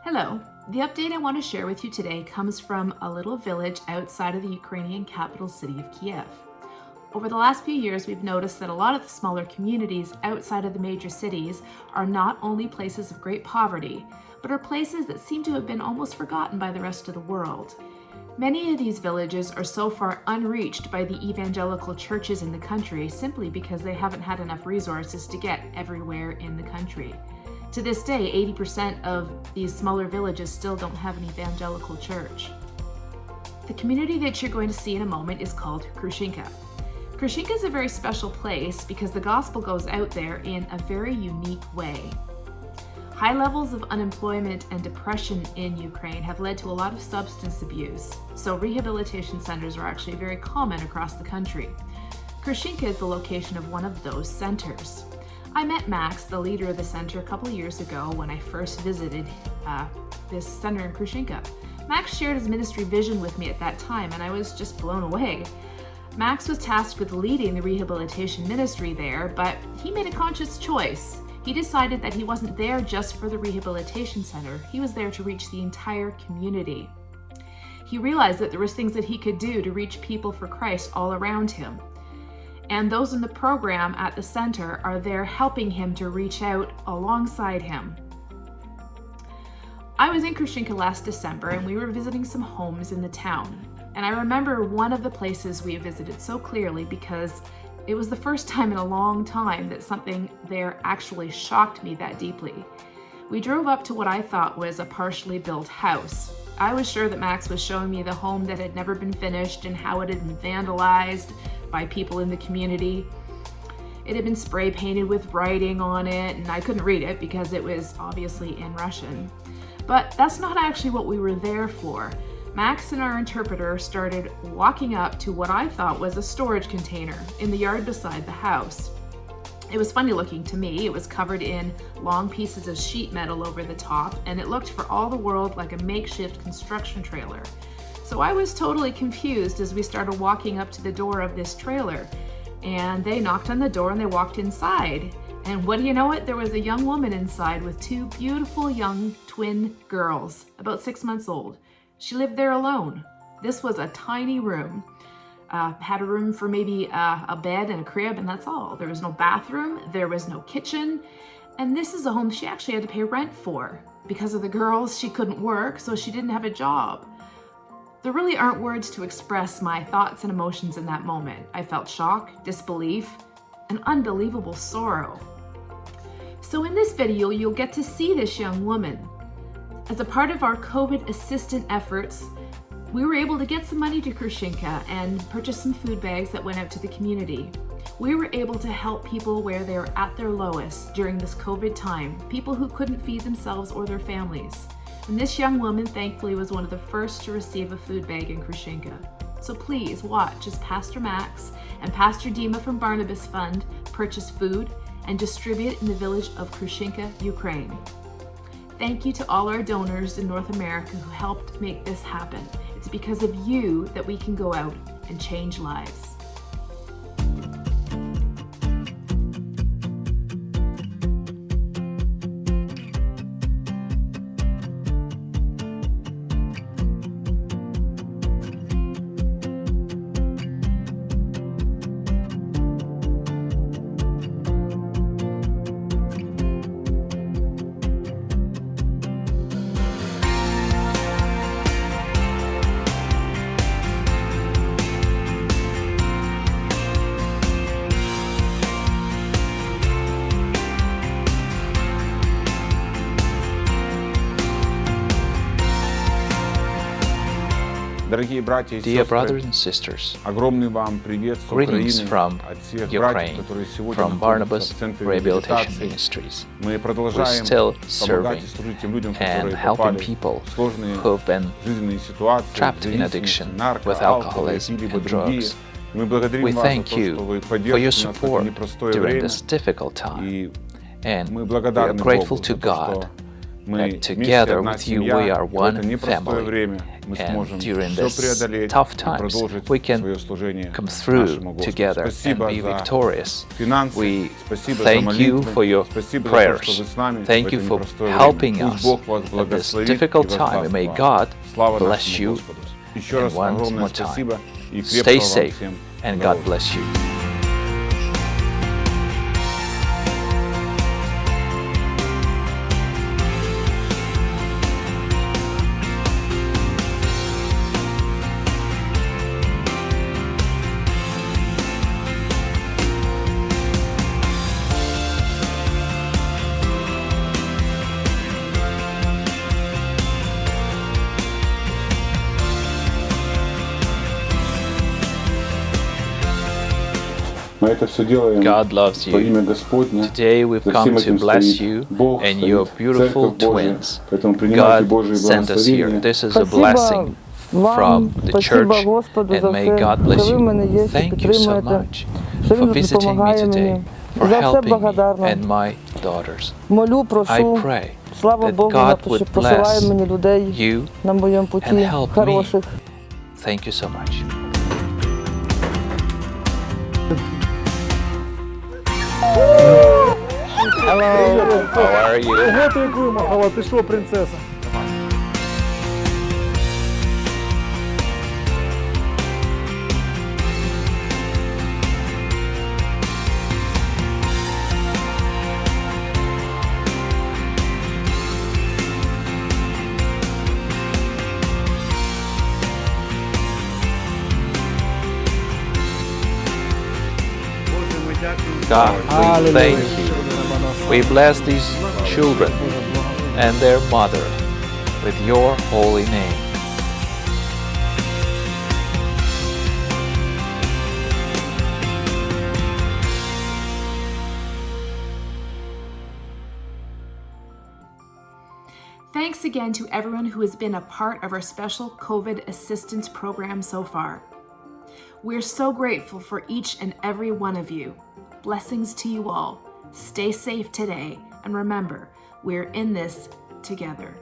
Hello. The update I want to share with you today comes from a little village outside of the Ukrainian capital city of Kiev. Over the last few years, we've noticed that a lot of the smaller communities outside of the major cities are not only places of great poverty, but are places that seem to have been almost forgotten by the rest of the world. Many of these villages are so far unreached by the evangelical churches in the country simply because they haven't had enough resources to get everywhere in the country. To this day, 80% of these smaller villages still don't have an evangelical church. The community that you're going to see in a moment is called Krushinka. Krushinka is a very special place because the gospel goes out there in a very unique way. High levels of unemployment and depression in Ukraine have led to a lot of substance abuse, so rehabilitation centers are actually very common across the country. Krushinka is the location of one of those centers. I met Max, the leader of the center, a couple of years ago when I first visited this center in Krushinka. Max shared his ministry vision with me at that time, and I was just blown away. Max was tasked with leading the rehabilitation ministry there, but he made a conscious choice. He decided that he wasn't there just for the rehabilitation center. He was there to reach the entire community. He realized that there was things that he could do to reach people for Christ all around him. And those in the program at the center are there helping him to reach out alongside him. I was in Krushinka last December and we were visiting some homes in the town. And I remember one of the places we visited so clearly because it was the first time in a long time that something there actually shocked me that deeply. We drove up to what I thought was a partially built house. I was sure that Max was showing me the home that had never been finished and how it had been vandalized by people in the community. It had been spray painted with writing on it, and I couldn't read it because it was obviously in Russian. But that's not actually what we were there for. Max and our interpreter started walking up to what I thought was a storage container in the yard beside the house. It was funny looking to me. It was covered in long pieces of sheet metal over the top, and it looked for all the world like a makeshift construction trailer. So I was totally confused as we started walking up to the door of this trailer, and they knocked on the door and they walked inside. And what do you know it? There was a young woman inside with two beautiful young twin girls, about 6 months old. She lived there alone. This was a tiny room. Had a room for maybe a bed and a crib, and that's all. There was no bathroom, there was no kitchen, and this is a home she actually had to pay rent for. Because of the girls, she couldn't work, so she didn't have a job. There really aren't words to express my thoughts and emotions in that moment. I felt shock, disbelief, and unbelievable sorrow. So in this video, you'll get to see this young woman. As a part of our COVID assistant efforts, we were able to get some money to Krushinka and purchase some food bags that went out to the community. We were able to help people where they were at their lowest during this COVID time, people who couldn't feed themselves or their families. And this young woman, thankfully, was one of the first to receive a food bag in Krushinka. So please watch as Pastor Max and Pastor Dima from Barnabas Fund purchase food and distribute it in the village of Krushinka, Ukraine. Thank you to all our donors in North America who helped make this happen. It's because of you that we can go out and change lives. Dear brothers and sisters, greetings from Ukraine, from Barnabas Rehabilitation Ministries. We're still serving and helping people who've been trapped in addiction with alcoholism and drugs. We thank you for your support during this difficult time, and we are grateful to God that together with you we are one family. And during this tough times, we can come through together and be victorious. We thank you for your prayers. Thank you for helping us at this difficult time. And may God bless you. And once more time, stay safe and God bless you. God loves you. Today we've come to bless you and your beautiful twins. God sent us here. This is a blessing from the church, and may God bless you. Thank you so much for visiting me today, for helping me and my daughters. I pray that God would bless you and help me. Thank you so much. Hello. How are you? Ого, ти як вимахала, ти що, принцеса? God, we thank you. We bless these children and their mother with your holy name. Thanks again to everyone who has been a part of our special COVID assistance program so far. We're so grateful for each and every one of you. Blessings to you all. Stay safe today, and remember, we're in this together.